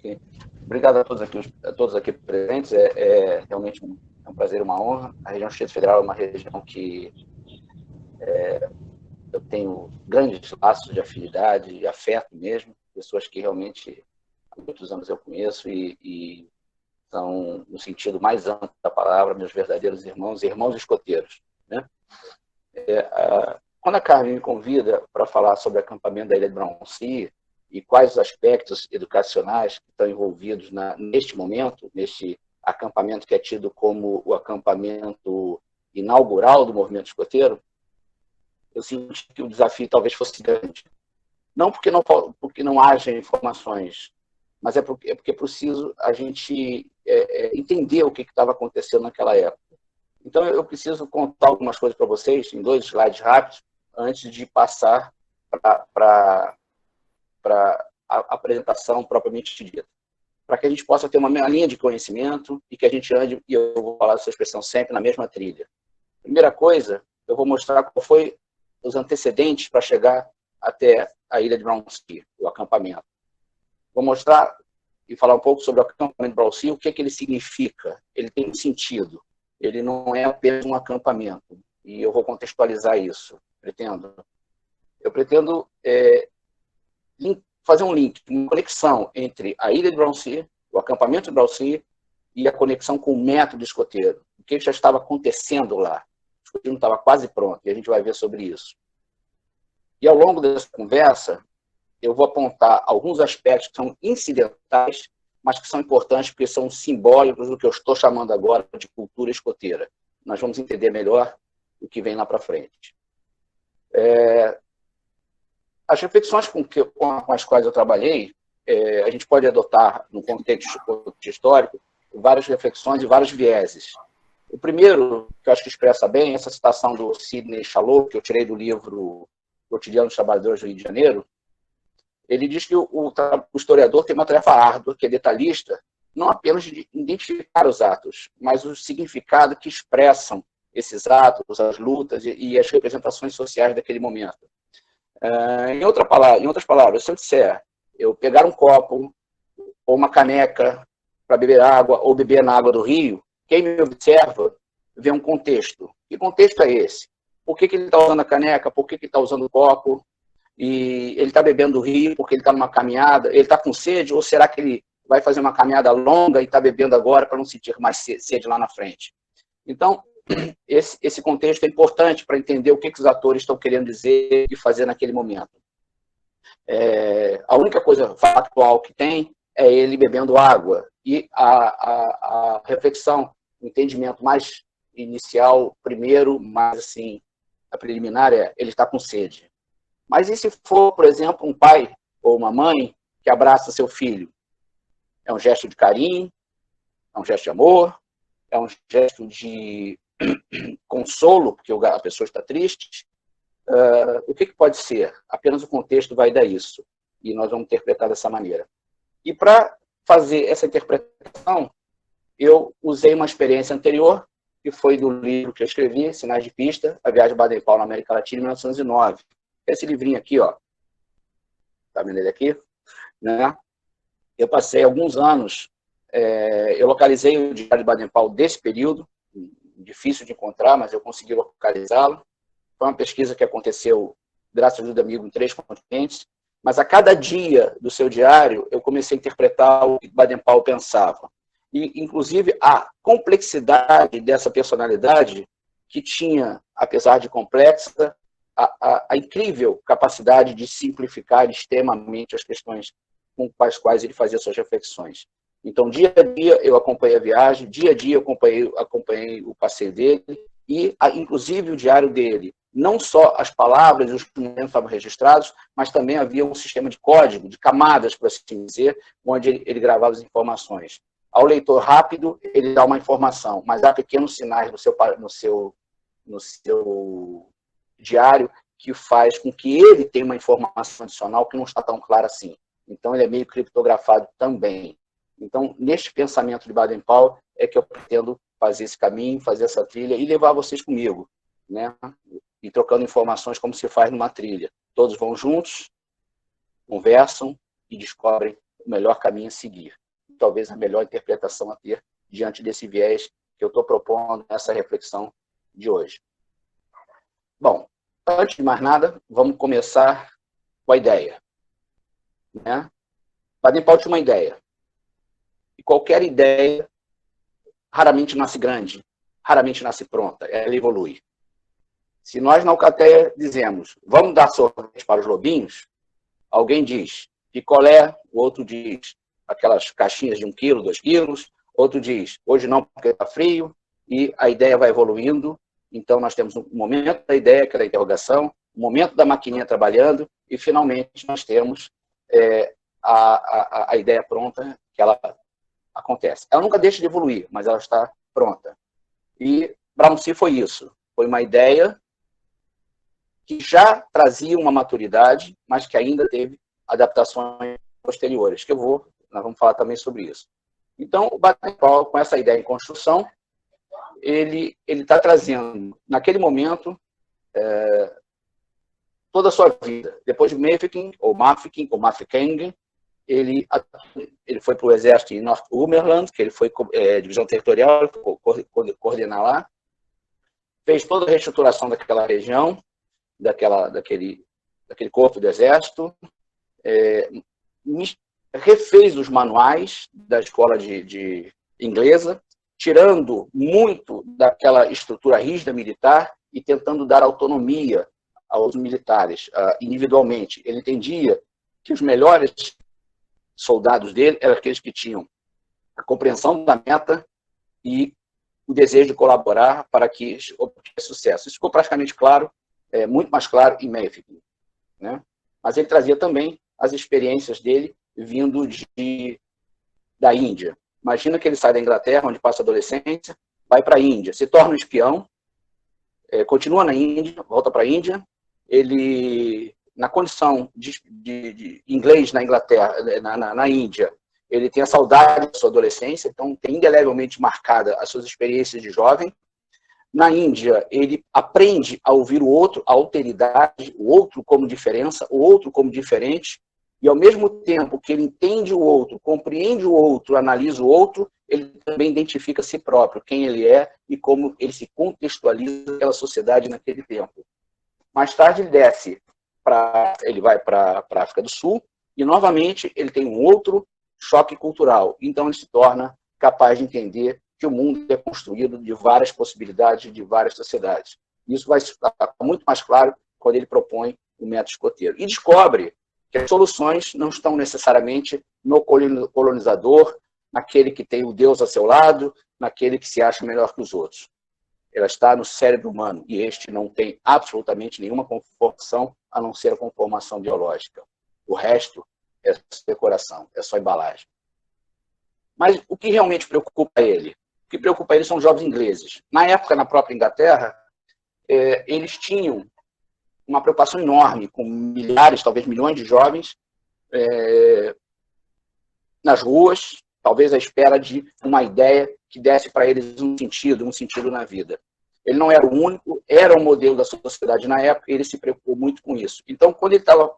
aqui. Obrigado a todos aqui presentes. Realmente um prazer e uma honra. A região do Distrito Federal é uma região que eu tenho grandes laços de afinidade e afeto mesmo, pessoas que realmente há muitos anos eu conheço e são, no sentido mais amplo da palavra, meus verdadeiros irmãos escoteiros, né? Quando a Carmen me convida para falar sobre o acampamento da Ilha de Bronci e quais os aspectos educacionais que estão envolvidos neste momento, neste acampamento que é tido como o acampamento inaugural do movimento escoteiro, eu senti que o desafio talvez fosse grande. Não porque não haja informações, mas é porque é preciso a gente entender o que estava acontecendo naquela época. Então, eu preciso contar algumas coisas para vocês, em 2 slides rápidos, antes de passar para a apresentação propriamente dita. Para que a gente possa ter uma linha de conhecimento e que a gente ande, e eu vou falar essa expressão sempre, na mesma trilha. Primeira coisa, eu vou mostrar qual foi os antecedentes para chegar até a Ilha de Bronci, o acampamento. Vou mostrar e falar um pouco sobre o acampamento de Bronci, o que ele significa. Ele tem um sentido. Ele não é apenas um acampamento. E eu vou contextualizar isso. Eu pretendo fazer um link, uma conexão entre a Ilha de Bronci, o acampamento de Bronci, e a conexão com o método escoteiro. O que já estava acontecendo lá. O escoteiro estava quase pronto, e a gente vai ver sobre isso. E ao longo dessa conversa, eu vou apontar alguns aspectos que são incidentais, mas que são importantes porque são simbólicos do que eu estou chamando agora de cultura escoteira. Nós vamos entender melhor o que vem lá para frente. As reflexões com as quais eu trabalhei, a gente pode adotar, no contexto histórico, várias reflexões e vários vieses. O primeiro, que eu acho que expressa bem, essa citação do Sidney Chalot, que eu tirei do livro Cotidiano dos Trabalhadores do Rio de Janeiro, ele diz que o historiador tem uma tarefa árdua, que é detalhista, não apenas de identificar os atos, mas o significado que expressam esses atos, as lutas e as representações sociais daquele momento. Em outras palavras, se eu disser, eu pegar um copo ou uma caneca para beber água ou beber na água do rio, quem me observa vê um contexto. Que contexto é esse? Por que ele está usando a caneca? Por que ele está usando o copo? E ele está bebendo do rio porque ele está numa caminhada, ele está com sede, ou será que ele vai fazer uma caminhada longa e está bebendo agora para não sentir mais sede lá na frente? Então, esse contexto é importante para entender o que os atores estão querendo dizer e fazer naquele momento. A única coisa factual que tem é ele bebendo água, e a reflexão, o entendimento mais inicial, primeiro, mais assim, a preliminar é, ele está com sede. Mas e se for, por exemplo, um pai ou uma mãe que abraça seu filho? É um gesto de carinho, é um gesto de amor, é um gesto de consolo, porque a pessoa está triste. O que pode ser? Apenas o contexto vai dar isso, e nós vamos interpretar dessa maneira. E para fazer essa interpretação, eu usei uma experiência anterior, que foi do livro que eu escrevi, Sinais de Pista, A Viagem de Baden-Powell na América Latina, em 1909. Esse livrinho aqui, ó, tá vendo ele aqui? Né? Eu passei alguns anos, eu localizei o Diário de Baden-Powell desse período, difícil de encontrar, mas eu consegui localizá-lo. Foi uma pesquisa que aconteceu, graças ao ajuda amigo, em 3 continentes, mas a cada dia do seu diário, eu comecei a interpretar o que Baden-Powell pensava. E, inclusive, a complexidade dessa personalidade, que tinha, apesar de complexa, a incrível capacidade de simplificar extremamente as questões com as quais ele fazia suas reflexões. Então, dia a dia, eu acompanhei a viagem, dia a dia, eu acompanhei o passeio dele, e, inclusive, o diário dele. Não só as palavras e os documentos estavam registrados, mas também havia um sistema de código, de camadas, por assim dizer, onde ele gravava as informações. Ao leitor rápido, ele dá uma informação, mas há pequenos sinais no seu diário que faz com que ele tenha uma informação adicional que não está tão clara assim. Então, ele é meio criptografado também. Então, neste pensamento de Baden-Powell, é que eu pretendo fazer esse caminho, fazer essa trilha e levar vocês comigo, né? E trocando informações como se faz numa trilha. Todos vão juntos, conversam e descobrem o melhor caminho a seguir. Talvez a melhor interpretação a ter diante desse viés que eu estou propondo nessa reflexão de hoje. Bom, antes de mais nada, vamos começar com a ideia. Né? Baden-Powell tinha uma ideia. E qualquer ideia raramente nasce grande, raramente nasce pronta, ela evolui. Se nós na Alcateia dizemos, vamos dar sorvete para os lobinhos, alguém diz picolé, o outro diz aquelas caixinhas de 1 quilo, 2 quilos, outro diz, hoje não porque está frio, e a ideia vai evoluindo. Então nós temos um momento da ideia, que é a interrogação, o momento da maquininha trabalhando, e finalmente nós temos a ideia pronta, que ela acontece. Ela nunca deixa de evoluir, mas ela está pronta. E Brown-C foi isso. Foi uma ideia que já trazia uma maturidade, mas que ainda teve adaptações posteriores, que nós vamos falar também sobre isso. Então, o Baden-Powell, com essa ideia em construção, ele está trazendo, naquele momento, toda a sua vida. Depois de Mafeking, ou Mafeking, ele foi para o exército em Northumberland, que ele foi divisão territorial, coordenar lá, fez toda a reestruturação daquela região, daquele corpo do exército, refez os manuais da escola de inglesa, tirando muito daquela estrutura rígida militar e tentando dar autonomia aos militares individualmente. Ele entendia que os melhores soldados dele eram aqueles que tinham a compreensão da meta e o desejo de colaborar para que obtivesse sucesso. Isso ficou praticamente claro, muito mais claro em Mafeking, né? Mas ele trazia também as experiências dele vindo da Índia. Imagina que ele sai da Inglaterra, onde passa a adolescência, vai para a Índia, se torna um espião, continua na Índia, volta para a Índia, ele, na condição de inglês na Inglaterra, na Índia, ele tem a saudade da sua adolescência, então tem indelevelmente marcada as suas experiências de jovem. Na Índia, ele aprende a ouvir o outro, a alteridade, o outro como diferença, o outro como diferente, e ao mesmo tempo que ele entende o outro, compreende o outro, analisa o outro, ele também identifica a si próprio, quem ele é e como ele se contextualiza naquela sociedade naquele tempo. Mais tarde ele vai para a África do Sul e, novamente, ele tem um outro choque cultural. Então, ele se torna capaz de entender que o mundo é construído de várias possibilidades, de várias sociedades. Isso vai ficar muito mais claro quando ele propõe o método escoteiro. E descobre que as soluções não estão necessariamente no colonizador, naquele que tem o Deus a seu lado, naquele que se acha melhor que os outros. Ela está no cérebro humano, e este não tem absolutamente nenhuma conformação, a não ser a conformação biológica. O resto é decoração, é só embalagem. Mas o que realmente preocupa ele? O que preocupa ele são os jovens ingleses. Na época, na própria Inglaterra, eles tinham uma preocupação enorme com milhares, talvez milhões de jovens nas ruas, talvez à espera de uma ideia que desse para eles um sentido na vida. Ele não era o único, era o modelo da sociedade na época, e ele se preocupou muito com isso. Então, quando ele estava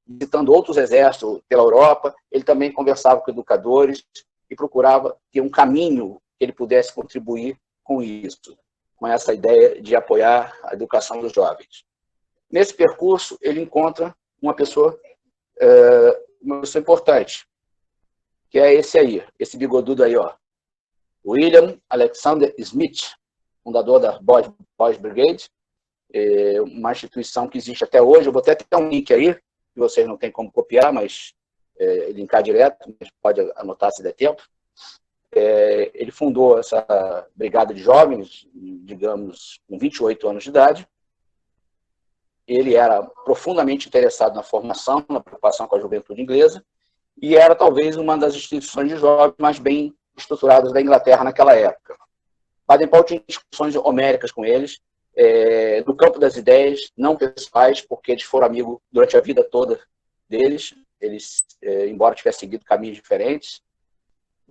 visitando outros exércitos pela Europa, ele também conversava com educadores e procurava ter um caminho que ele pudesse contribuir com isso, com essa ideia de apoiar a educação dos jovens. Nesse percurso, ele encontra uma pessoa importante, que é esse bigodudo aí, ó, William Alexander Smith, fundador da Boys Brigade, uma instituição que existe até hoje. Eu vou até ter um link aí, que vocês não têm como copiar, mas linkar direto, mas pode anotar se der tempo. Ele fundou essa brigada de jovens, digamos, com 28 anos de idade. Ele era profundamente interessado na formação, na preocupação com a juventude inglesa, e era talvez uma das instituições de jovens mais bem estruturadas da Inglaterra naquela época. Baden-Powell tinha discussões homéricas com eles, no campo das ideias, não pessoais, porque eles foram amigos durante a vida toda deles, embora tivessem seguido caminhos diferentes.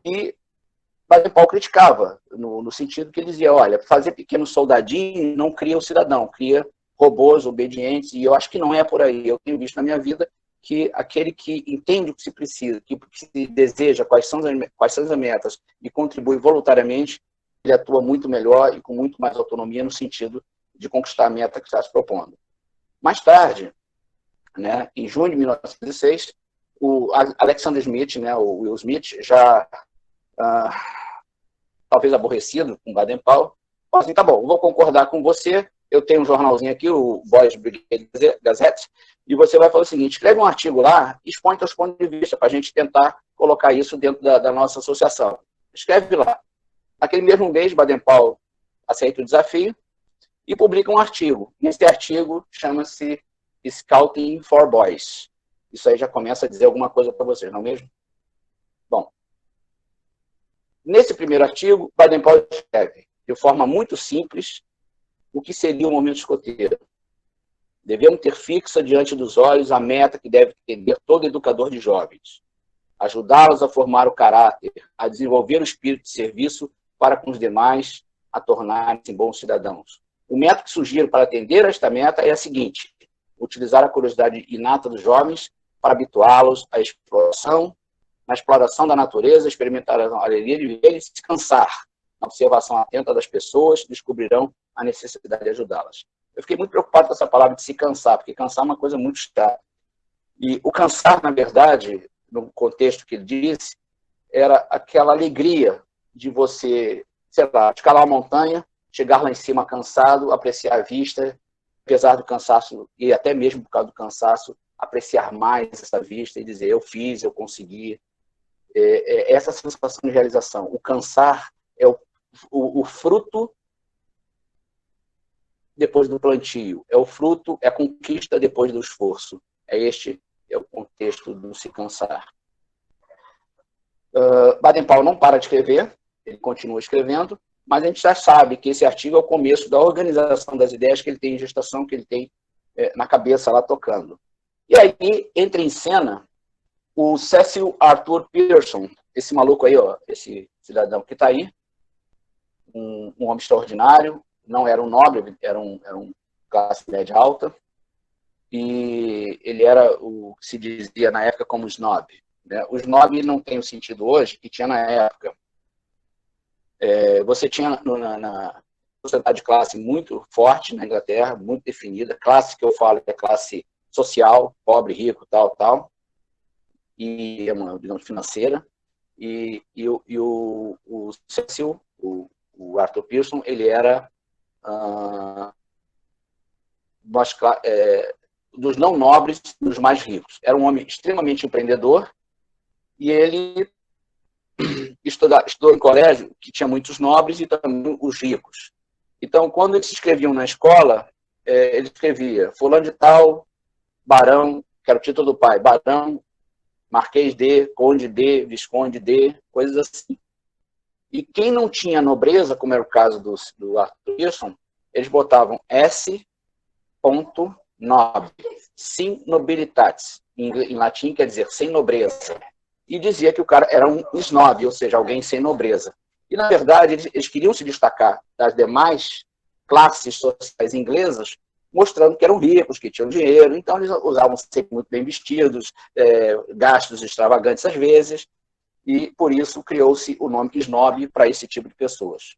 E Baden-Powell criticava, no sentido que ele dizia, olha, fazer pequenos soldadinhos não cria o cidadão, cria robôs obedientes, e eu acho que não é por aí. Eu tenho visto na minha vida que aquele que entende o que se precisa, que se deseja, quais são as metas e contribui voluntariamente, ele atua muito melhor e com muito mais autonomia no sentido de conquistar a meta que está se propondo. Mais tarde, né, em junho de 1906, o Alexander Smith, né, o Will Smith, já talvez aborrecido com Baden-Powell, falou assim, tá bom, vou concordar com você, eu tenho um jornalzinho aqui, o Boys Brigade Gazette, e você vai falar o seguinte, escreve um artigo lá, expõe seus pontos de vista, para a gente tentar colocar isso dentro da nossa associação. Escreve lá. Naquele mesmo mês, Baden-Powell aceita o desafio e publica um artigo. Esse artigo chama-se Scouting for Boys. Isso aí já começa a dizer alguma coisa para vocês, não é mesmo? Bom, nesse primeiro artigo, Baden-Powell escreve, de forma muito simples, o que seria o movimento escoteiro. Devemos ter fixa diante dos olhos a meta que deve entender todo educador de jovens. Ajudá-los a formar o caráter, a desenvolver o espírito de serviço para com os demais, a tornarem-se bons cidadãos. O método que sugiro para atender a esta meta é a seguinte, utilizar a curiosidade inata dos jovens para habituá-los à exploração, na exploração da natureza, experimentar a alegria de viver e se cansar. Na observação atenta das pessoas, descobrirão a necessidade de ajudá-las. Eu fiquei muito preocupado com essa palavra de se cansar, porque cansar é uma coisa muito chata. E o cansar, na verdade, no contexto que ele disse, era aquela alegria de você, sei lá, escalar uma montanha, chegar lá em cima cansado, apreciar a vista, apesar do cansaço, e até mesmo por causa do cansaço, apreciar mais essa vista e dizer, eu fiz, eu consegui. Essa sensação de realização. O cansar é o fruto depois do plantio, é o fruto, é a conquista depois do esforço. Este é o contexto do se cansar. Baden-Powell não para de escrever, ele continua escrevendo, mas a gente já sabe que esse artigo é o começo da organização das ideias que ele tem em gestação, que ele tem na cabeça lá tocando. E aí entra em cena o Cecil Arthur Peterson, esse maluco aí, ó, esse cidadão que está aí, um homem extraordinário, não era um nobre, era um classe média alta, e ele era o que se dizia na época como snob. Né? O snob não tem o sentido hoje que tinha na época. Você tinha na sociedade de classe muito forte na Inglaterra, muito definida, classe que eu falo é classe social, pobre, rico, tal, e é uma, digamos, financeira, e o Cecil, o Arthur Pearson, ele era dos não nobres, dos mais ricos. Era um homem extremamente empreendedor, e ele estudou em colégio que tinha muitos nobres e também os ricos. Então, quando eles se inscreviam na escola, ele escrevia fulano de tal, barão, que era o título do pai, barão, marquês de, conde de, visconde de, coisas assim. E quem não tinha nobreza, como era o caso do Arthur Pearson, eles botavam S. nobre, sim nobilitatis, em latim quer dizer sem nobreza. E dizia que o cara era um snob, ou seja, alguém sem nobreza. E, na verdade, eles queriam se destacar das demais classes sociais inglesas, mostrando que eram ricos, que tinham dinheiro, então eles usavam sempre muito bem vestidos, gastos extravagantes às vezes, e por isso criou-se o nome snob para esse tipo de pessoas.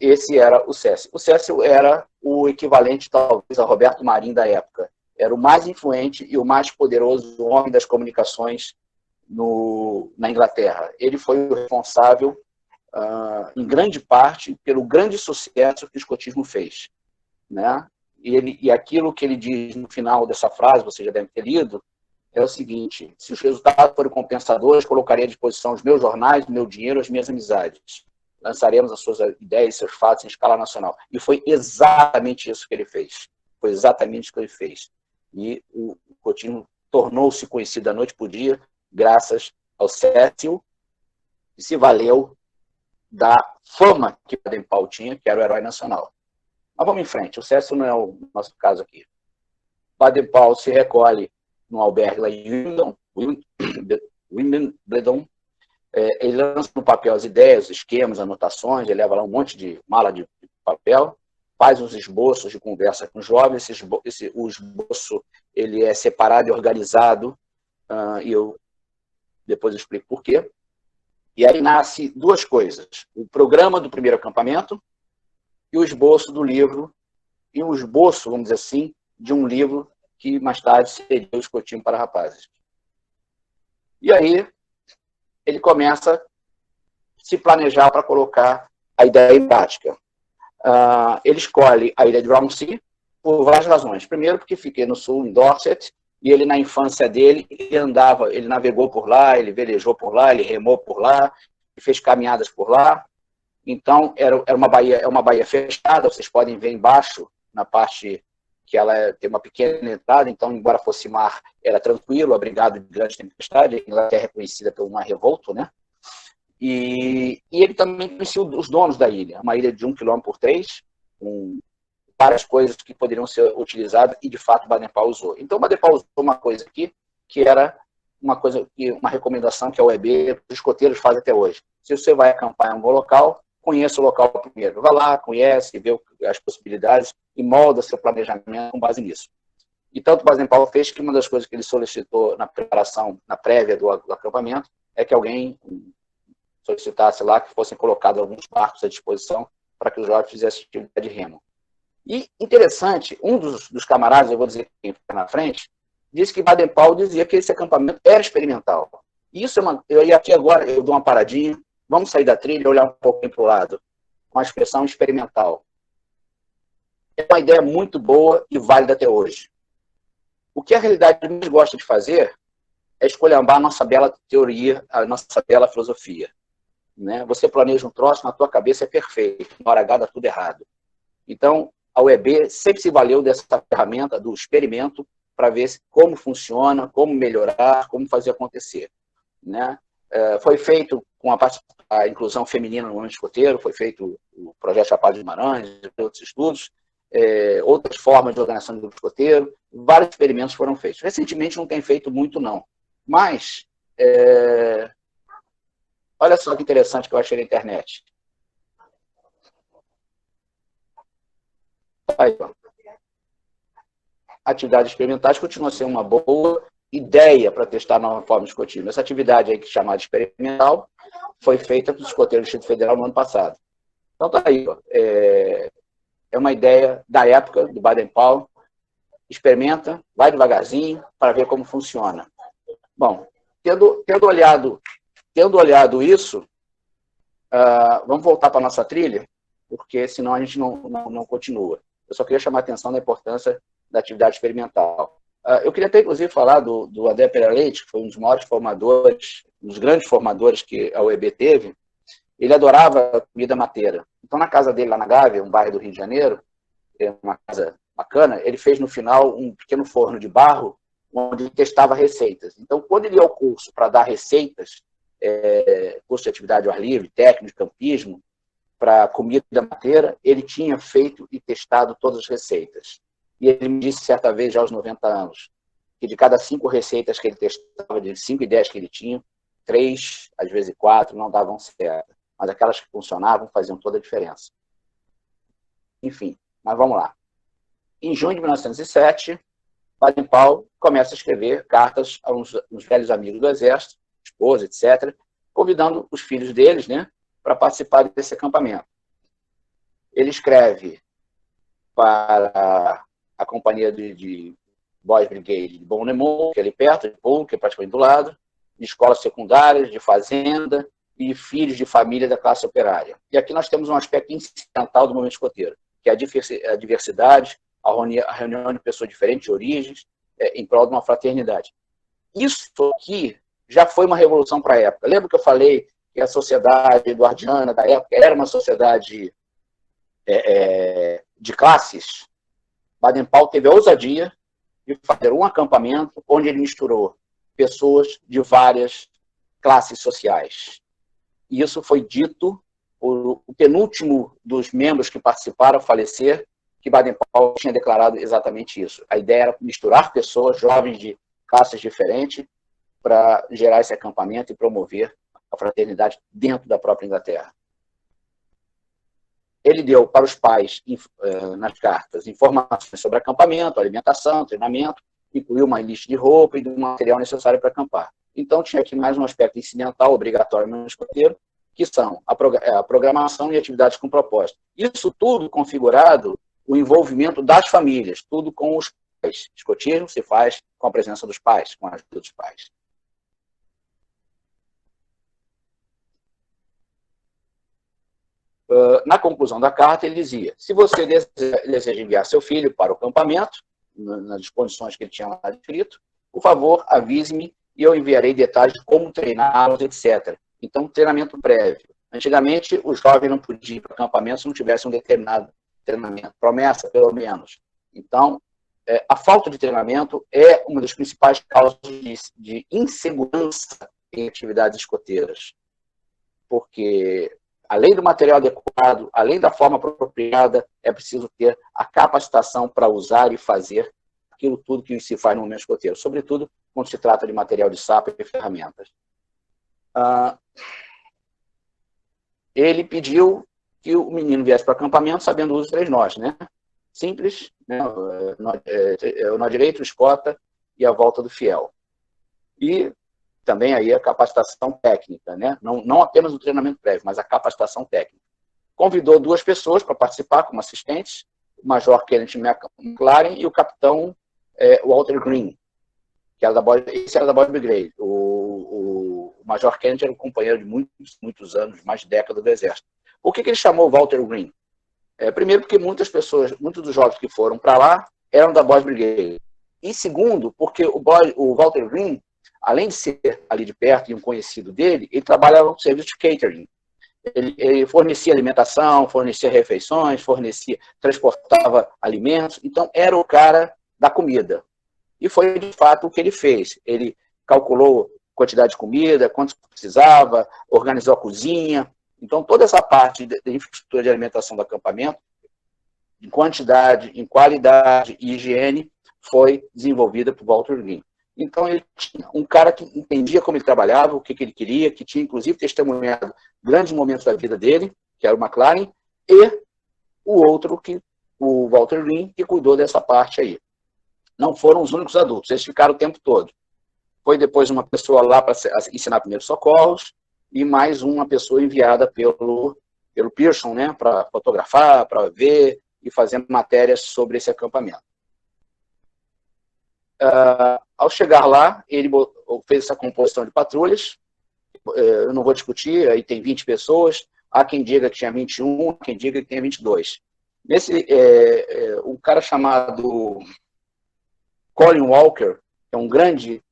Esse era o Cecil. O Cecil era o equivalente, talvez, a Roberto Marinho da época. Era o mais influente e o mais poderoso homem das comunicações na Inglaterra. Ele foi o responsável, em grande parte, pelo grande sucesso que o escotismo fez. Né? E aquilo que ele diz no final dessa frase, você já deve ter lido, é o seguinte: se os resultados forem compensadores, colocarei à disposição os meus jornais, o meu dinheiro, as minhas amizades. Lançaremos as suas ideias, seus fatos em escala nacional. E foi exatamente isso que ele fez. Foi exatamente isso que ele fez. E o escotismo tornou-se conhecido da noite para o dia, graças ao Cecil, que se valeu da fama que Baden-Powell tinha, que era o herói nacional. Mas vamos em frente, o Cecil não é o nosso caso aqui. Baden-Powell se recolhe no albergue lá em Wimbledon. Ele lança no papel as ideias, os esquemas, anotações, ele leva lá um monte de mala de papel, faz os esboços de conversa com os jovens, o esboço ele é separado e organizado, e depois eu explico por quê. E aí nasce duas coisas, o programa do primeiro acampamento e o esboço do livro, e o esboço, vamos dizer assim, de um livro que mais tarde seria o Escotismo para Rapazes. E aí ele começa a se planejar para colocar a ideia em prática. Ele escolhe a ilha de Romsey por várias razões. Primeiro, porque fiquei no sul, em Dorset, e ele, na infância dele, ele navegou por lá, ele velejou por lá, ele remou por lá, fez caminhadas por lá. Então, é uma baía fechada, vocês podem ver embaixo, na parte que ela tem uma pequena entrada, então, embora fosse mar, era tranquilo, abrigado de grande tempestade. A Inglaterra é conhecida pelo mar revolto, né? E ele também conhecia os donos da ilha, uma ilha de 1 km por 3, com várias coisas que poderiam ser utilizadas, e de fato Baden-Powell usou. Então, Baden-Powell usou uma coisa aqui, que era uma recomendação que a UEB, os escoteiros fazem até hoje. Se você vai acampar em um local, conheça o local primeiro. Vá lá, conhece, vê as possibilidades e molda seu planejamento com base nisso. E tanto Baden-Powell fez que uma das coisas que ele solicitou na preparação, na prévia do acampamento, é que alguém solicitasse lá que fossem colocados alguns barcos à disposição para que os jovens fizessem atividade de remo. E interessante, um dos camaradas, eu vou dizer quem fica na frente, disse que Baden-Powell dizia que esse acampamento era experimental. Isso e aqui agora eu dou uma paradinha, vamos sair da trilha e olhar um pouquinho para o lado, com a expressão experimental. É uma ideia muito boa e válida até hoje. O que a realidade mais gosta de fazer é esculhambar a nossa bela teoria, a nossa bela filosofia. Né? Você planeja um troço, na tua cabeça é perfeito, na hora H dá tudo errado. Então, a UEB sempre se valeu dessa ferramenta do experimento para ver como funciona, como melhorar, como fazer acontecer. Né? Foi feito com a inclusão feminina no movimento escoteiro, foi feito o projeto Chapada de Guimarães, outros estudos, outras formas de organização do grupo escoteiro, vários experimentos foram feitos. Recentemente não tem feito muito, não. Mas, olha só que interessante que eu achei na internet. Aí, ó. Atividades experimentais continua a ser uma boa ideia para testar nova forma de escotismo. Essa atividade aí, que é chamada experimental, foi feita para os escoteiros do Distrito Federal no ano passado. Então, tá aí. Ó. É uma ideia da época, do Baden-Powell. Experimenta, vai devagarzinho, para ver como funciona. Bom, tendo olhado isso, vamos voltar para a nossa trilha, porque senão a gente não continua. Eu só queria chamar a atenção da importância da atividade experimental. Eu queria até, inclusive, falar do André Pereira Leite, que foi um dos maiores formadores, um dos grandes formadores que a UEB teve. Ele adorava comida mateira. Então, na casa dele, lá na Gávea, um bairro do Rio de Janeiro, uma casa bacana, ele fez, no final, um pequeno forno de barro, onde ele testava receitas. Então, quando ele ia ao curso para dar receitas, curso de atividade ao ar livre, técnico de campismo, para comida mateira, ele tinha feito e testado todas as receitas. E ele me disse certa vez, já aos 90 anos, que de cada 5 receitas que ele testava, de 5 ideias que ele tinha, 3, às vezes 4, não davam certo. Mas aquelas que funcionavam faziam toda a diferença. Enfim, mas vamos lá. Em junho de 1907, Baden-Powell começa a escrever cartas a uns velhos amigos do Exército, esposa, etc., convidando os filhos deles, né, para participar desse acampamento. Ele escreve para a companhia de Boys Brigade de Bonnemont, que é ali perto, de Poole, que é praticamente do lado, de escolas secundárias, de fazenda e filhos de família da classe operária. E aqui nós temos um aspecto incidental do movimento escoteiro, que é a diversidade, a reunião de pessoas diferentes de origens, em prol de uma fraternidade. Isso aqui já foi uma revolução para a época. Lembra que eu falei que a sociedade eduardiana da época era uma sociedade de classes? Baden-Powell teve a ousadia de fazer um acampamento onde ele misturou pessoas de várias classes sociais. E isso foi dito por o penúltimo dos membros que participaram falecer, que Baden-Powell tinha declarado exatamente isso. A ideia era misturar pessoas, jovens de classes diferentes, para gerar esse acampamento e promover a fraternidade dentro da própria Inglaterra. Ele deu para os pais, nas cartas, informações sobre acampamento, alimentação, treinamento, incluiu uma lista de roupa e do material necessário para acampar. Então, tinha aqui mais um aspecto incidental, obrigatório no escoteiro, que são a programação e atividades com propósito. Isso tudo configurado o envolvimento das famílias, tudo com os pais. Escotismo se faz com a presença dos pais, com a ajuda dos pais. Na conclusão da carta, ele dizia: se você deseja enviar seu filho para o acampamento, nas condições que ele tinha lá escrito, por favor, avise-me e eu enviarei detalhes de como treiná-los, etc. Então, treinamento prévio. Antigamente, os jovens não podiam ir para o acampamento se não tivesse um determinado treinamento, promessa, pelo menos. Então, a falta de treinamento é uma das principais causas de insegurança em atividades escoteiras. Porque, além do material adequado, além da forma apropriada, é preciso ter a capacitação para usar e fazer aquilo tudo que se faz no momento escoteiro, sobretudo quando se trata de material de sapo e ferramentas. Ele pediu que o menino viesse para o acampamento sabendo o uso dos 3 nós, né? Simples, né? O nó direito, o escota e a volta do fiel. E também aí a capacitação técnica, né? Não apenas o treinamento prévio, mas a capacitação técnica. Convidou 2 pessoas para participar como assistentes, o Major Kenneth McLaren e o capitão Walter Green, que era esse era da Boys Brigade. O Major Kenneth era um companheiro de muitos anos, mais de décadas do Exército. Por que ele chamou Walter Green? Primeiro, porque muitos dos jovens que foram para lá eram da Boys Brigade. E segundo, porque o Walter Green, além de ser ali de perto e um conhecido dele, ele trabalhava no serviço de catering. Ele fornecia alimentação, fornecia refeições, transportava alimentos. Então, era o cara da comida. E foi, de fato, o que ele fez. Ele calculou a quantidade de comida, quanto precisava, organizou a cozinha. Então, toda essa parte de infraestrutura de alimentação do acampamento, em quantidade, em qualidade e higiene, foi desenvolvida por Walter Green. Então, ele tinha um cara que entendia como ele trabalhava, o que ele queria, que tinha, inclusive, testemunhado grandes momentos da vida dele, que era o McLaren, e o Walter Green, que cuidou dessa parte aí. Não foram os únicos adultos, eles ficaram o tempo todo. Foi depois uma pessoa lá para ensinar primeiros socorros, e mais uma pessoa enviada pelo Pearson, né, para fotografar, para ver e fazer matérias sobre esse acampamento. Ao chegar lá, ele fez essa composição de patrulhas. Eu não vou discutir, aí tem 20 pessoas. Há quem diga que tinha 21, há quem diga que tinha 22. Um cara chamado Colin Walker, que é um grande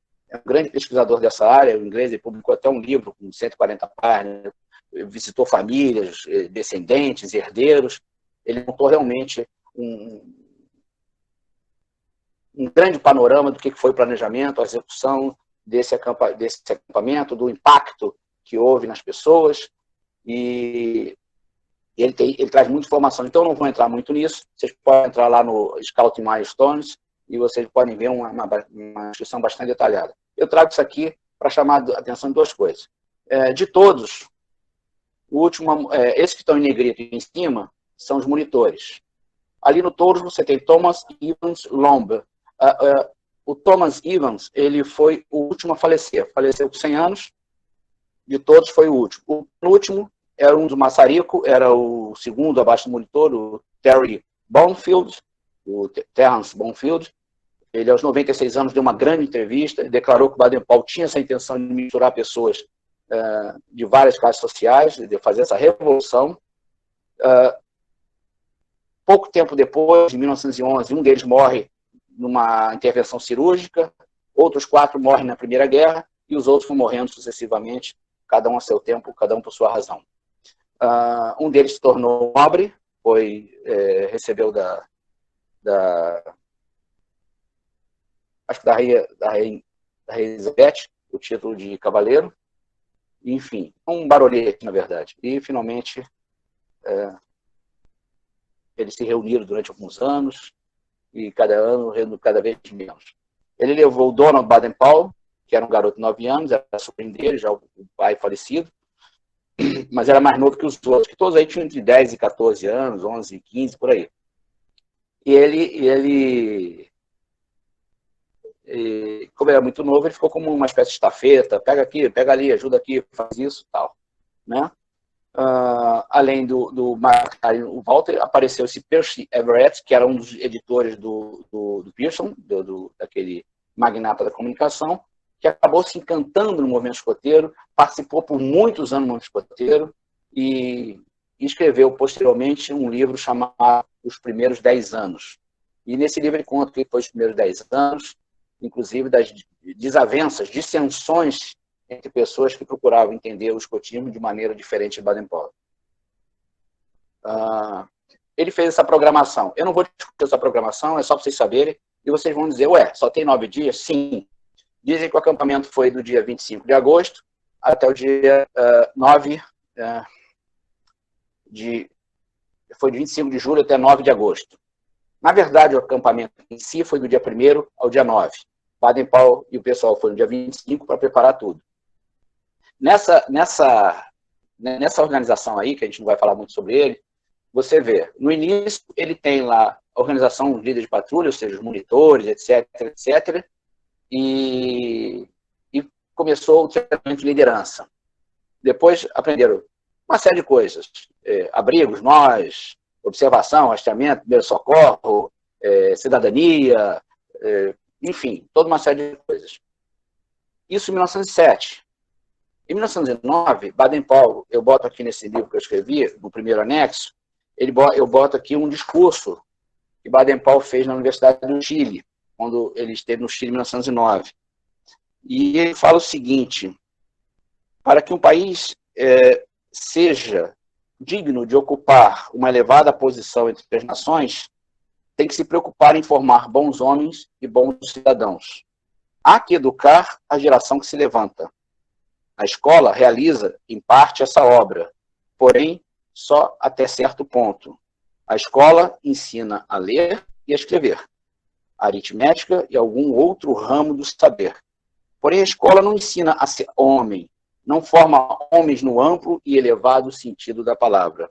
pesquisador dessa área, o inglês, ele publicou até um livro com 140 páginas, visitou famílias, descendentes, herdeiros. Ele montou realmente um grande panorama do que foi o planejamento, a execução desse acampamento, do impacto que houve nas pessoas, e ele traz muita informação. Então, não vou entrar muito nisso, vocês podem entrar lá no Scouting Milestones, e vocês podem ver uma descrição bastante detalhada. Eu trago isso aqui para chamar a atenção de 2 coisas. De todos, esses que estão em negrito em cima, são os monitores. Ali no Touros você tem Thomas Evans Lomb. O Thomas Evans, ele foi o último a falecer. Faleceu com 100 anos, de todos foi o último. O último era um do Maçarico, era o segundo abaixo do monitor, o Terry Bonfield, o Terrence Bonfield. Ele, aos 96 anos, deu uma grande entrevista, declarou que o Baden-Powell tinha essa intenção de misturar pessoas de várias classes sociais, de fazer essa revolução. Pouco tempo depois, em 1911, um deles morre numa intervenção cirúrgica, outros 4 morrem na Primeira Guerra, e os outros vão morrendo sucessivamente, cada um a seu tempo, cada um por sua razão. Um deles se tornou nobre, recebeu acho que da Rainha Elizabeth, o título de cavaleiro, enfim, um baronete, na verdade. E, finalmente, eles se reuniram durante alguns anos, e cada ano cada vez menos. Ele levou o Donald Baden-Powell, que era um garoto de 9 anos, era sobrinho dele, já o pai falecido, mas era mais novo que os outros, que todos aí tinham entre 10 e 14 anos, 11 e 15, por aí. E como ele era muito novo, ele ficou como uma espécie de estafeta, pega aqui, pega ali, ajuda aqui, faz isso, tal, né? Além do o Walter, apareceu esse Percy Everett, que era um dos editores do Pearson, daquele magnata da comunicação, que acabou se encantando no movimento escoteiro, participou por muitos anos no movimento escoteiro e escreveu posteriormente um livro chamado Os Primeiros 10 Anos. E nesse livro ele conta que foi os primeiros 10 anos, inclusive das desavenças, dissensões entre pessoas que procuravam entender o escotismo de maneira diferente de Baden-Powell. Ele fez essa programação. Eu não vou discutir essa programação, é só para vocês saberem, e vocês vão dizer, ué, só tem 9 dias? Sim. Dizem que o acampamento foi do dia 25 de agosto até o dia 9 foi de 25 de julho até 9 de agosto. Na verdade, o acampamento em si foi do dia 1º ao dia 9. Baden-Powell e o pessoal foram no dia 25 para preparar tudo. Nessa organização aí, que a gente não vai falar muito sobre ele, você vê, no início ele tem lá a organização dos líderes de patrulha, ou seja, os monitores, etc, etc, e começou o treinamento de liderança. Depois aprenderam uma série de coisas, abrigos, nós, observação, rastreamento, primeiro socorro, cidadania, enfim, toda uma série de coisas. Isso em 1907. Em 1909, Baden-Powell, eu boto aqui nesse livro que eu escrevi, no primeiro anexo, eu boto aqui um discurso que Baden-Powell fez na Universidade do Chile, quando ele esteve no Chile em 1909. E ele fala o seguinte: para que um país seja digno de ocupar uma elevada posição entre as nações, tem que se preocupar em formar bons homens e bons cidadãos. Há que educar a geração que se levanta. A escola realiza, em parte, essa obra, porém, só até certo ponto. A escola ensina a ler e a escrever, a aritmética e algum outro ramo do saber. Porém, a escola não ensina a ser homem, não forma homens no amplo e elevado sentido da palavra.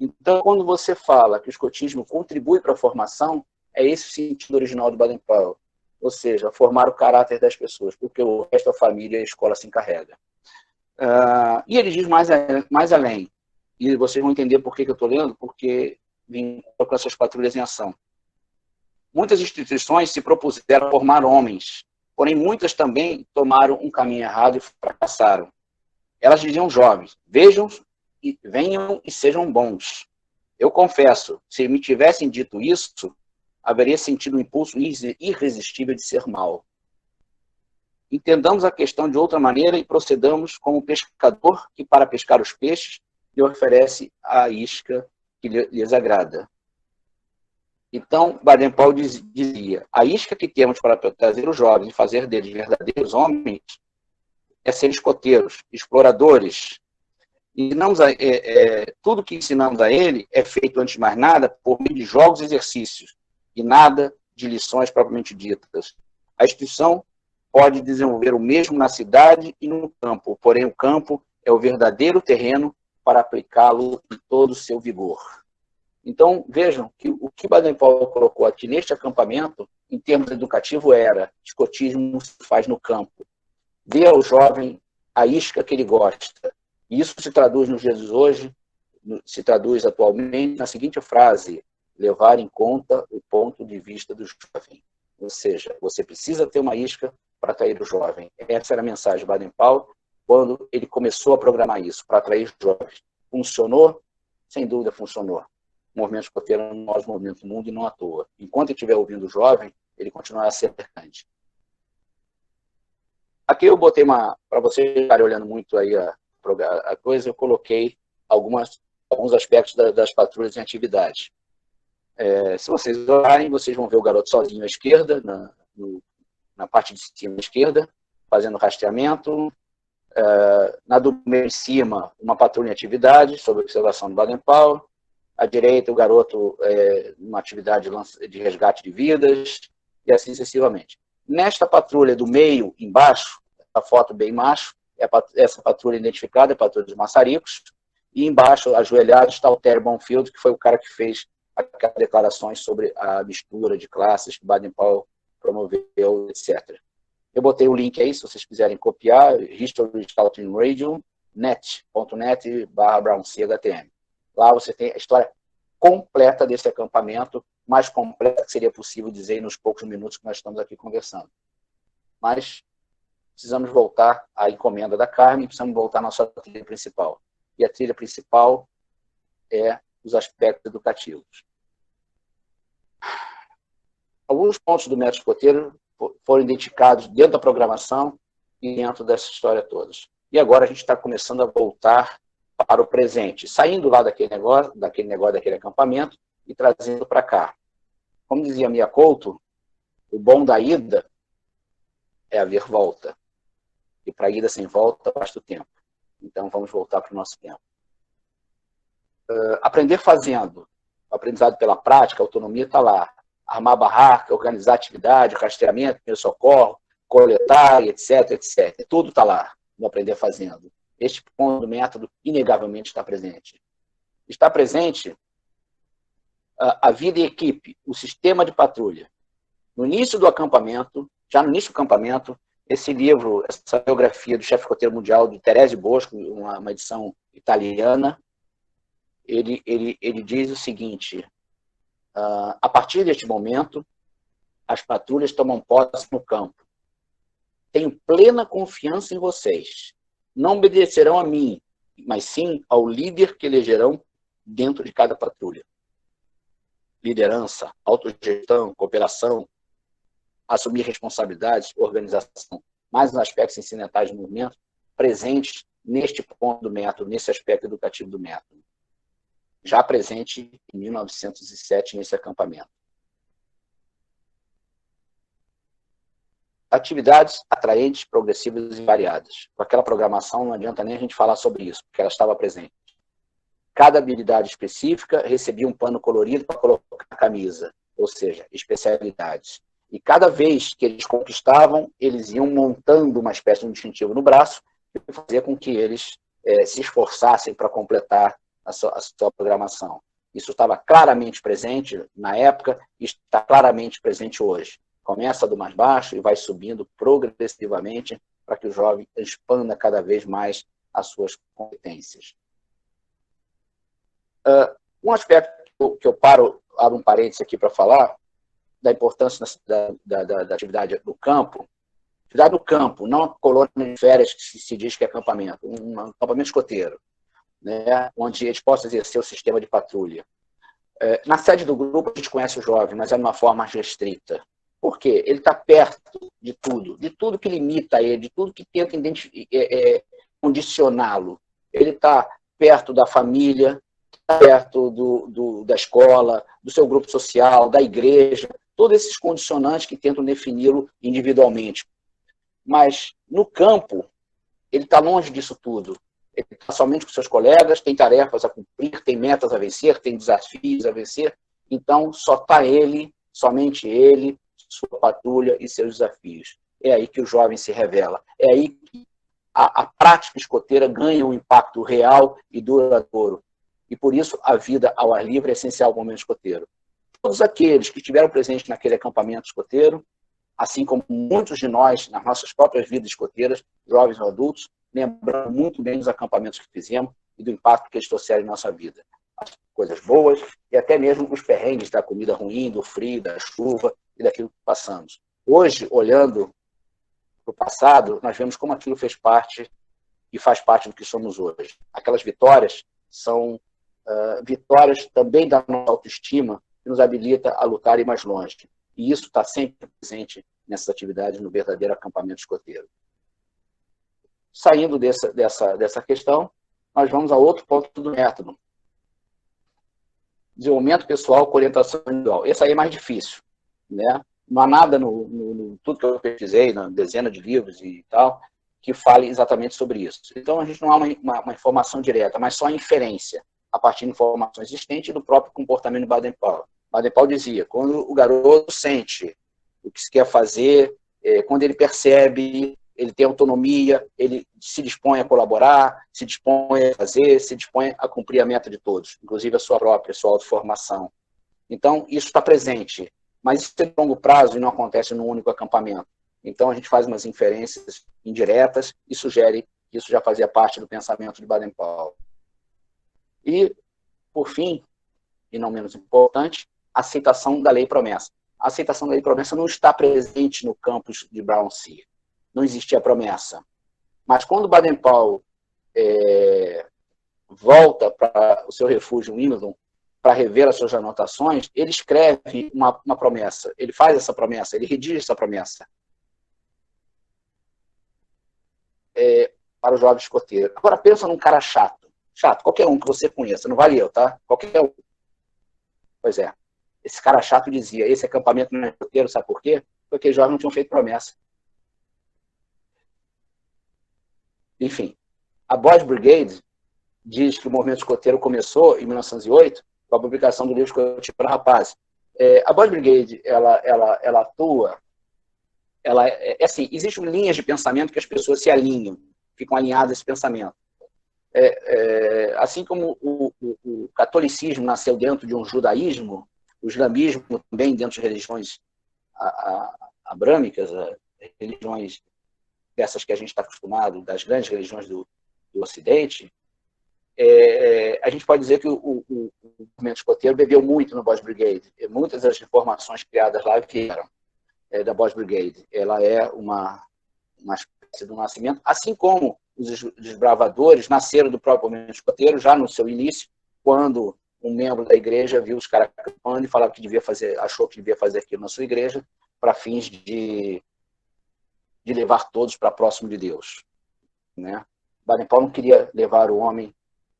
Então, quando você fala que o escotismo contribui para a formação, é esse o sentido original do Baden-Powell. Ou seja, formar o caráter das pessoas, porque o resto da família e a escola se encarrega. E ele diz mais além, e vocês vão entender por que eu estou lendo, porque vim com essas patrulhas em ação. Muitas instituições se propuseram a formar homens, porém muitas também tomaram um caminho errado e fracassaram. Elas diziam jovens, venham e sejam bons. Eu confesso, se me tivessem dito isso, haveria sentido um impulso irresistível de ser mau. Entendamos a questão de outra maneira e procedamos como pescador que, para pescar os peixes, lhe oferece a isca que lhes agrada. Então, Baden-Powell dizia, a isca que temos para trazer os jovens e fazer deles verdadeiros homens é ser escoteiros, exploradores. Tudo que ensinamos a ele é feito, antes de mais nada, por meio de jogos e exercícios, e nada de lições propriamente ditas. A instituição pode desenvolver o mesmo na cidade e no campo, porém o campo é o verdadeiro terreno para aplicá-lo em todo o seu vigor. Então, vejam que o que Baden-Powell colocou aqui neste acampamento, em termos educativos, era escotismo se faz no campo. Dê ao jovem a isca que ele gosta. E isso se traduz nos dias de hoje, se traduz atualmente na seguinte frase: levar em conta o ponto de vista do jovem. Ou seja, você precisa ter uma isca para atrair o jovem. Essa era a mensagem de Baden-Powell quando ele começou a programar isso, para atrair jovens. Funcionou? Sem dúvida funcionou. O movimento escoteiro é o maior movimento do mundo e não à toa. Enquanto ele estiver ouvindo o jovem, ele continuará a ser grande. Aqui eu botei para vocês estarem olhando muito aí a coisa, eu coloquei alguns aspectos das patrulhas em atividade. Se vocês olharem, vocês vão ver o garoto sozinho à esquerda, na parte de cima à esquerda, fazendo rastreamento. Na do meio em cima, uma patrulha em atividade, sob observação do Baden-Powell. À direita, o garoto numa atividade de resgate de vidas, e assim sucessivamente. Nesta patrulha do meio, embaixo, a foto bem embaixo, essa patrulha identificada é a Patrulha dos Maçaricos, e embaixo, ajoelhado, está o Terry Bonfield, que foi o cara que fez aquelas declarações sobre a mistura de classes que Baden-Powell promoveu, etc. Eu botei o link aí, se vocês quiserem copiar, History Scouting Radio, net.net/brownCHTM. Lá você tem a história completa desse acampamento, mais completa que seria possível dizer nos poucos minutos que nós estamos aqui conversando. Mas precisamos voltar à encomenda da Carmen, precisamos voltar à nossa trilha principal. E a trilha principal é os aspectos educativos. Alguns pontos do método escoteiro foram identificados dentro da programação e dentro dessa história toda. E agora a gente está começando a voltar para o presente, saindo lá daquele negócio, daquele acampamento e trazendo para cá. Como dizia Mia Couto, o bom da ida é haver volta. E para a ida sem volta basta o tempo. Então vamos voltar para o nosso tempo. Aprender fazendo, aprendizado pela prática, a autonomia está lá. Armar barraca, organizar atividade, rastreamento, primeiro socorro, coletar, etc, etc. Tudo está lá no aprender fazendo. Este ponto do método, inegavelmente, está presente. Está presente a vida em equipe, o sistema de patrulha. No início do acampamento, já no início do acampamento, esse livro, essa biografia do chefe escoteiro mundial, de Terese Bosco, uma edição italiana, ele diz o seguinte: a partir deste momento, as patrulhas tomam posse no campo. Tenho plena confiança em vocês. Não obedecerão a mim, mas sim ao líder que elegerão dentro de cada patrulha. Liderança, autogestão, cooperação, assumir responsabilidades, organização, mais os aspectos incidentais do movimento, presentes neste ponto do método, nesse aspecto educativo do método. Já presente em 1907, nesse acampamento. Atividades atraentes, progressivas e variadas. Com aquela programação, não adianta nem a gente falar sobre isso, porque ela estava presente. Cada habilidade específica recebia um pano colorido para colocar na camisa, ou seja, especialidades. E cada vez que eles conquistavam, eles iam montando uma espécie de distintivo no braço, que fazia com que eles se esforçassem para completar a sua programação. Isso estava claramente presente na época e está claramente presente hoje. Começa do mais baixo e vai subindo progressivamente para que o jovem expanda cada vez mais as suas competências. Um aspecto que eu abro um parênteses aqui para falar, da importância da atividade do campo. Atividade do campo, não a colônia de férias que se diz que é acampamento, um acampamento escoteiro, né, onde eles possam exercer o sistema de patrulha. Na sede do grupo, a gente conhece o jovem, mas é de uma forma mais restrita. Por quê? Ele está perto de tudo que limita ele, de tudo que tenta condicioná-lo. Ele está perto da família, está perto da escola, do seu grupo social, da igreja, todos esses condicionantes que tentam defini-lo individualmente. Mas, no campo, ele está longe disso tudo. Ele está somente com seus colegas, tem tarefas a cumprir, tem metas a vencer, tem desafios a vencer. Então, só está ele, somente ele, sua patrulha e seus desafios. É aí que o jovem se revela. É aí que a prática escoteira ganha um impacto real e duradouro. E, por isso, a vida ao ar livre é essencial ao momento escoteiro. Todos aqueles que estiveram presentes naquele acampamento escoteiro, assim como muitos de nós, nas nossas próprias vidas escoteiras, jovens ou adultos, lembram muito bem dos acampamentos que fizemos e do impacto que eles trouxeram em nossa vida. As coisas boas e até mesmo os perrengues da comida ruim, do frio, da chuva e daquilo que passamos. Hoje, olhando para o passado, nós vemos como aquilo fez parte e faz parte do que somos hoje. Aquelas vitórias são vitórias também da nossa autoestima, que nos habilita a lutar e ir mais longe. E isso está sempre presente nessas atividades no verdadeiro acampamento escoteiro. Saindo dessa questão, nós vamos a outro ponto do método. Desenvolvimento pessoal com orientação individual. Esse aí é mais difícil, né? Não há nada no tudo que eu pesquisei, na dezena de livros e tal, que fale exatamente sobre isso. Então, a gente não há uma informação direta, mas só a inferência, a partir de informações existentes e do próprio comportamento de Baden-Powell. Baden-Powell dizia, quando o garoto sente o que se quer fazer, quando ele percebe ele tem autonomia, ele se dispõe a colaborar, se dispõe a fazer, se dispõe a cumprir a meta de todos, inclusive a sua própria, a sua autoformação. Então, isso está presente, mas isso é de longo prazo e não acontece num único acampamento. Então, a gente faz umas inferências indiretas e sugere que isso já fazia parte do pensamento de Baden-Powell. E, por fim, e não menos importante, a aceitação da lei promessa. A aceitação da lei promessa não está presente no campus de Brown-Sea. Não existia promessa. Mas quando Baden-Powell volta para o seu refúgio em Wimbledon, para rever as suas anotações, ele escreve uma promessa. Ele faz essa promessa, ele redige essa promessa. Para o jovem escoteiro. Agora pensa num cara chato. Chato, qualquer um que você conheça, não vale eu, tá? Qualquer um. Pois é. Esse cara chato dizia, esse acampamento não é escoteiro, sabe por quê? Porque os jovens não tinham feito promessa. Enfim, a Boys Brigade diz que o movimento escoteiro começou em 1908 com a publicação do livro Escoteiro para Rapazes. A Boys Brigade, ela atua, assim, existem linhas de pensamento que as pessoas se alinham, ficam alinhadas a esse pensamento. Assim como o catolicismo nasceu dentro de um judaísmo, o islamismo também dentro de religiões abrâmicas, religiões dessas que a gente está acostumado, das grandes religiões do Ocidente, a gente pode dizer que o movimento escoteiro bebeu muito no Boys Brigade. Muitas das informações criadas lá vieram da Boys Brigade. Ela é uma espécie de nascimento, assim como os desbravadores nasceram do próprio movimento escoteiro, já no seu início, quando um membro da igreja viu os caras acampando e falava que devia fazer, achou que devia fazer aquilo na sua igreja, para fins de levar todos para próximo de Deus. Né? Baden-Powell não queria levar o homem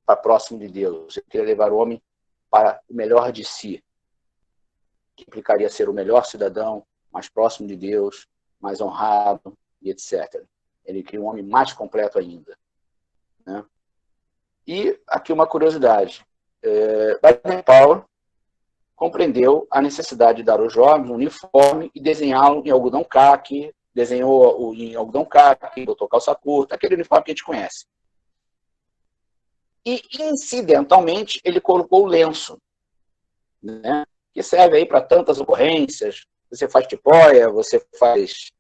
para próximo de Deus, ele queria levar o homem para o melhor de si, que implicaria ser o melhor cidadão, mais próximo de Deus, mais honrado, e etc. Ele queria um homem mais completo ainda. Né? E aqui uma curiosidade. Baden-Powell compreendeu a necessidade de dar aos jovens um uniforme e desenhá-lo em algodão caqui, desenhou em algodão caqui, botou calça curta, aquele uniforme que a gente conhece. E, incidentalmente, ele colocou o lenço, né, que serve aí para tantas ocorrências. Você faz tipóia, você faz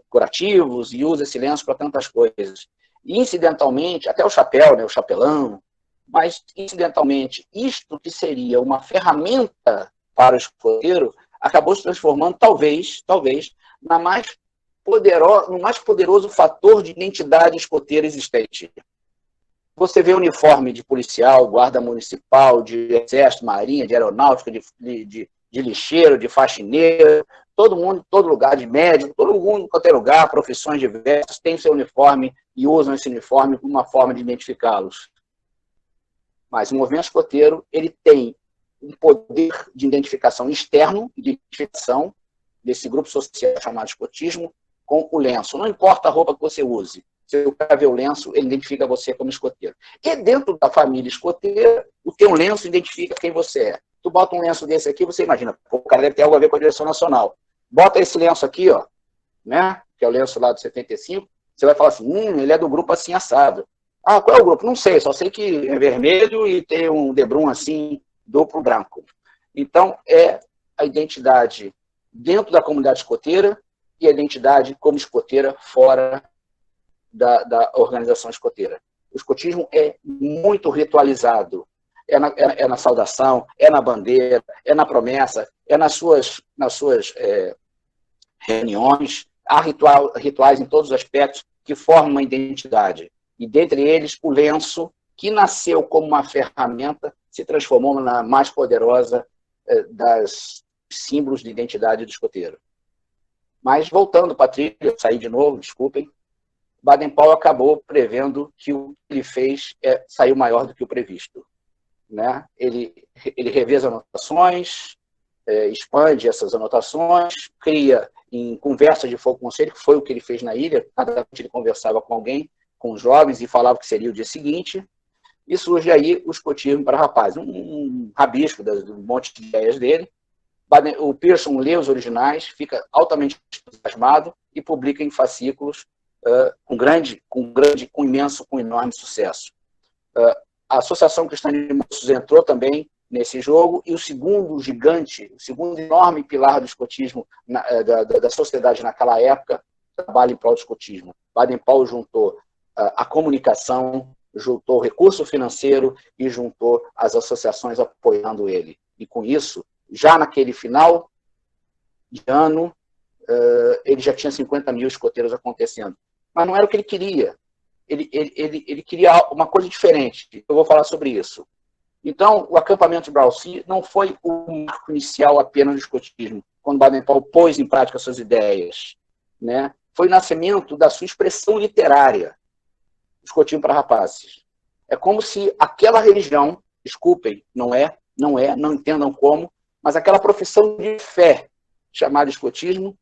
curativos e usa esse lenço para tantas coisas. E, incidentalmente, até o chapéu, né, o chapelão, mas, incidentalmente, isto que seria uma ferramenta para o escoteiro acabou se transformando, talvez, no mais poderoso fator de identidade escoteira existente. Você vê uniforme de policial, guarda municipal, de exército, marinha, de aeronáutica, de lixeiro, de faxineiro, todo mundo, todo lugar, de médico, todo mundo, qualquer lugar, profissões diversas, tem seu uniforme e usam esse uniforme como uma forma de identificá-los. Mas o movimento escoteiro, ele tem um poder de identificação externo, de identificação desse grupo social chamado escotismo, com o lenço. Não importa a roupa que você use. Se o cara vê o lenço, ele identifica você como escoteiro. E dentro da família escoteira, o teu lenço identifica quem você é. Tu bota um lenço desse aqui, você imagina, o cara deve ter algo a ver com a direção nacional. Bota esse lenço aqui, ó, né, que é o lenço lá do 75, você vai falar assim, ele é do grupo assim assado. Ah, qual é o grupo? Não sei, só sei que é vermelho e tem um debrum assim, duplo branco. Então, é a identidade dentro da comunidade escoteira e a identidade como escoteira fora da organização escoteira. O escotismo é muito ritualizado. É na saudação, é na bandeira, é na promessa, é nas suas reuniões. Há rituais em todos os aspectos que formam uma identidade. E, dentre eles, o lenço, que nasceu como uma ferramenta, se transformou na mais poderosa das símbolos de identidade do escoteiro. Mas, voltando para a trilha, saí de novo, desculpem, Baden-Powell acabou prevendo que o que ele fez saiu maior do que o previsto. Né? Ele revê as anotações, expande essas anotações, cria em conversas de fogo conselho, que foi o que ele fez na ilha, cada vez ele conversava com alguém, com os jovens, e falava que seria o dia seguinte, e surge aí o escotismo para rapazes, um rabisco do monte de ideias dele. O Pearson lê os originais, fica altamente entusiasmado e publica em fascículos com enorme sucesso. A Associação Cristã de Moços entrou também nesse jogo, e o segundo gigante, o segundo enorme pilar do escotismo da sociedade naquela época, trabalha em prol do escotismo. Baden-Powell juntou a comunicação, juntou o recurso financeiro e juntou as associações apoiando ele. E com isso, já naquele final de ano, ele já tinha 50 mil escoteiros acontecendo. Mas não era o que ele queria. Ele queria uma coisa diferente. Eu vou falar sobre isso. Então, o acampamento de Brauncy não foi o marco inicial apenas do escotismo, quando Baden-Powell pôs em prática suas ideias, né? Foi o nascimento da sua expressão literária, escotismo para rapazes. É como se aquela religião, desculpem, não entendam como, mas aquela profissão de fé chamada escotismo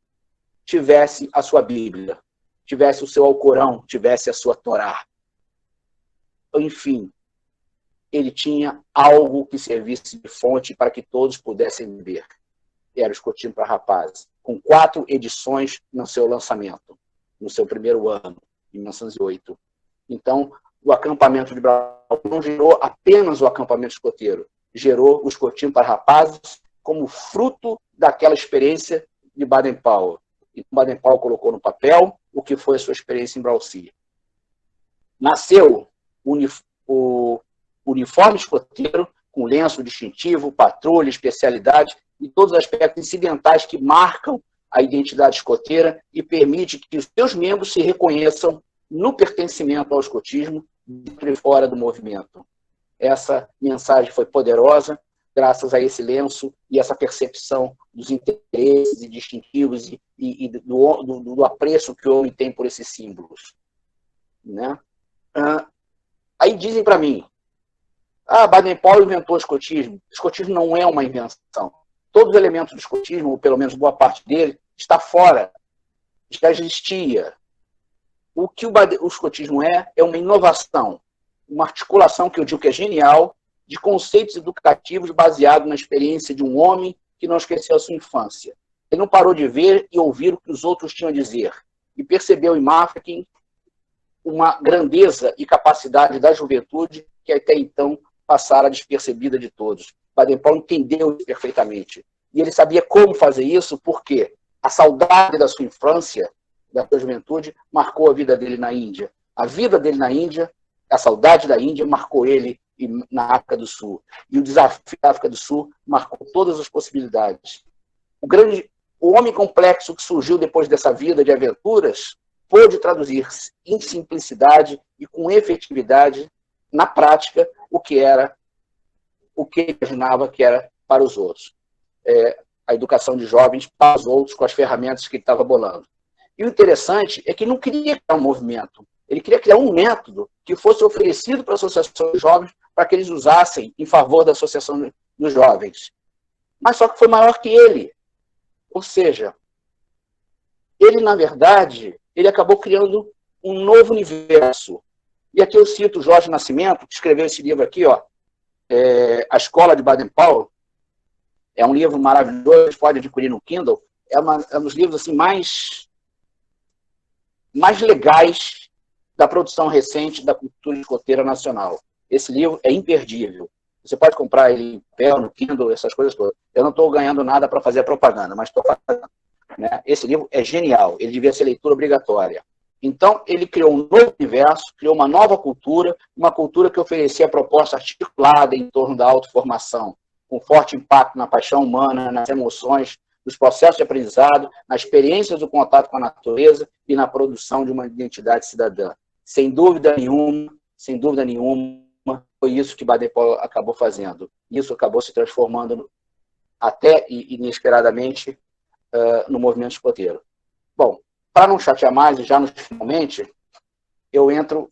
tivesse a sua Bíblia, tivesse o seu Alcorão, tivesse a sua Torá. Enfim, ele tinha algo que servisse de fonte para que todos pudessem beber. Era o escotismo para rapazes, com 4 edições no seu lançamento, no seu primeiro ano, em 1908. Então, o acampamento de Brauncy não gerou apenas o acampamento escoteiro, gerou o escotismo para rapazes como fruto daquela experiência de Baden-Powell. E Baden-Powell colocou no papel o que foi a sua experiência em Brauncy. Nasceu o uniforme escoteiro, com lenço distintivo, patrulha, especialidade e todos os aspectos incidentais que marcam a identidade escoteira e permite que os seus membros se reconheçam no pertencimento ao escotismo, dentro e fora do movimento. Essa mensagem foi poderosa, graças a esse lenço e essa percepção dos interesses e distintivos e do apreço que o homem tem por esses símbolos. Né? Aí dizem para mim, Baden-Powell inventou o escotismo. O escotismo não é uma invenção. Todos os elementos do escotismo, ou pelo menos boa parte dele, está fora. Já existia. O que o escotismo é uma inovação, uma articulação que eu digo que é genial, de conceitos educativos baseados na experiência de um homem que não esqueceu a sua infância. Ele não parou de ver e ouvir o que os outros tinham a dizer. E percebeu em Mafeking uma grandeza e capacidade da juventude que até então passara despercebida de todos. Baden-Powell entendeu isso perfeitamente. E ele sabia como fazer isso, porque a saudade da sua infância, da sua juventude, marcou a vida dele na Índia. A vida dele na Índia, a saudade da Índia, marcou ele na África do Sul. E o desafio da África do Sul marcou todas as possibilidades. O homem complexo que surgiu depois dessa vida de aventuras pôde traduzir em simplicidade e com efetividade, na prática, o que ele imaginava que era para os outros. A educação de jovens para os outros com as ferramentas que ele estava bolando. E o interessante é que ele não queria criar um movimento, ele queria criar um método que fosse oferecido para a Associação de Jovens para que eles usassem em favor da Associação dos Jovens. Mas só que foi maior que ele. Ou seja, ele, na verdade, ele acabou criando um novo universo. E aqui eu cito Jorge Nascimento, que escreveu esse livro aqui, A Escola de Baden-Powell. É um livro maravilhoso, você pode adquirir no Kindle. É um dos livros assim, mais legais da produção recente da cultura escoteira nacional. Esse livro é imperdível. Você pode comprar ele em papel, no Kindle, essas coisas todas. Eu não estou ganhando nada para fazer a propaganda, mas estou fazendo. Né? Esse livro é genial, ele devia ser leitura obrigatória. Então, ele criou um novo universo, criou uma nova cultura, uma cultura que oferecia proposta articulada em torno da autoformação, com forte impacto na paixão humana, nas emoções, nos processos de aprendizado, na experiência do contato com a natureza e na produção de uma identidade cidadã. Sem dúvida nenhuma, foi isso que Baden-Powell acabou fazendo. Isso acabou se transformando até inesperadamente no movimento escoteiro. Bom, para não chatear mais, e já no finalmente, eu entro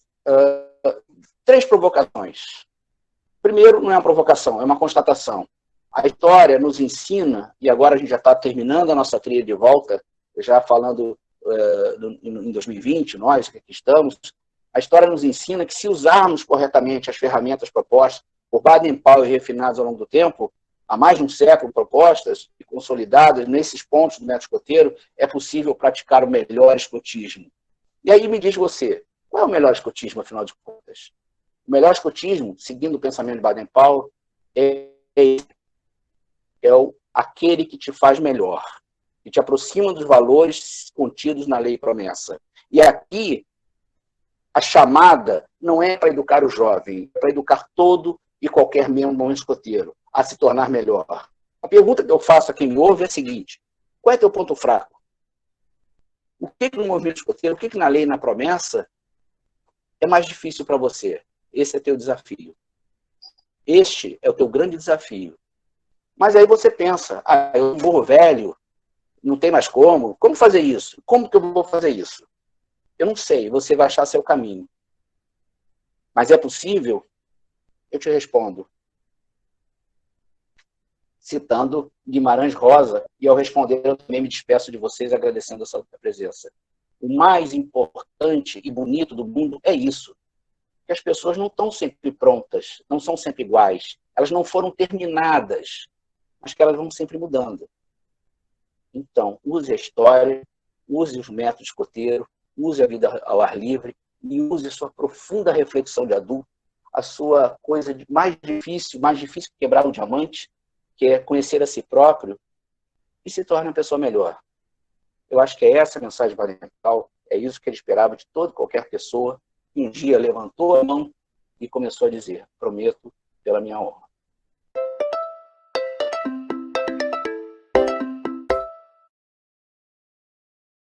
3 provocações. Primeiro, não é uma provocação, é uma constatação. A história nos ensina, e agora a gente já está terminando a nossa trilha de volta, já falando em 2020, nós que aqui estamos, a história nos ensina que se usarmos corretamente as ferramentas propostas por Baden-Powell e refinadas ao longo do tempo, há mais de um século propostas e consolidadas nesses pontos do método escoteiro, é possível praticar o melhor escotismo. E aí me diz você, qual é o melhor escotismo, afinal de contas? O melhor escotismo, seguindo o pensamento de Baden-Powell, aquele que te faz melhor, que te aproxima dos valores contidos na lei e promessa. E aqui, a chamada não é para educar o jovem, é para educar todo e qualquer membro do escoteiro a se tornar melhor. A pergunta que eu faço a quem me ouve é a seguinte: qual é teu ponto fraco? O que no movimento escoteiro, o que na lei e na promessa é mais difícil para você? Esse é teu desafio. Este é o teu grande desafio. Mas aí você pensa, eu morro velho, não tem mais como fazer isso? Como que eu vou fazer isso? Eu não sei, você vai achar seu caminho. Mas é possível? Eu te respondo, citando Guimarães Rosa, e ao responder eu também me despeço de vocês agradecendo a sua presença. O mais importante e bonito do mundo é isso, que as pessoas não estão sempre prontas, não são sempre iguais, elas não foram terminadas, mas que elas vão sempre mudando. Então, use a história, use os métodos escoteiros, use a vida ao ar livre e use a sua profunda reflexão de adulto, a sua coisa mais difícil que quebrar um diamante, que é conhecer a si próprio e se torne uma pessoa melhor. Eu acho que é essa a mensagem fundamental, é isso que ele esperava de toda qualquer pessoa que um dia levantou a mão e começou a dizer: prometo pela minha honra.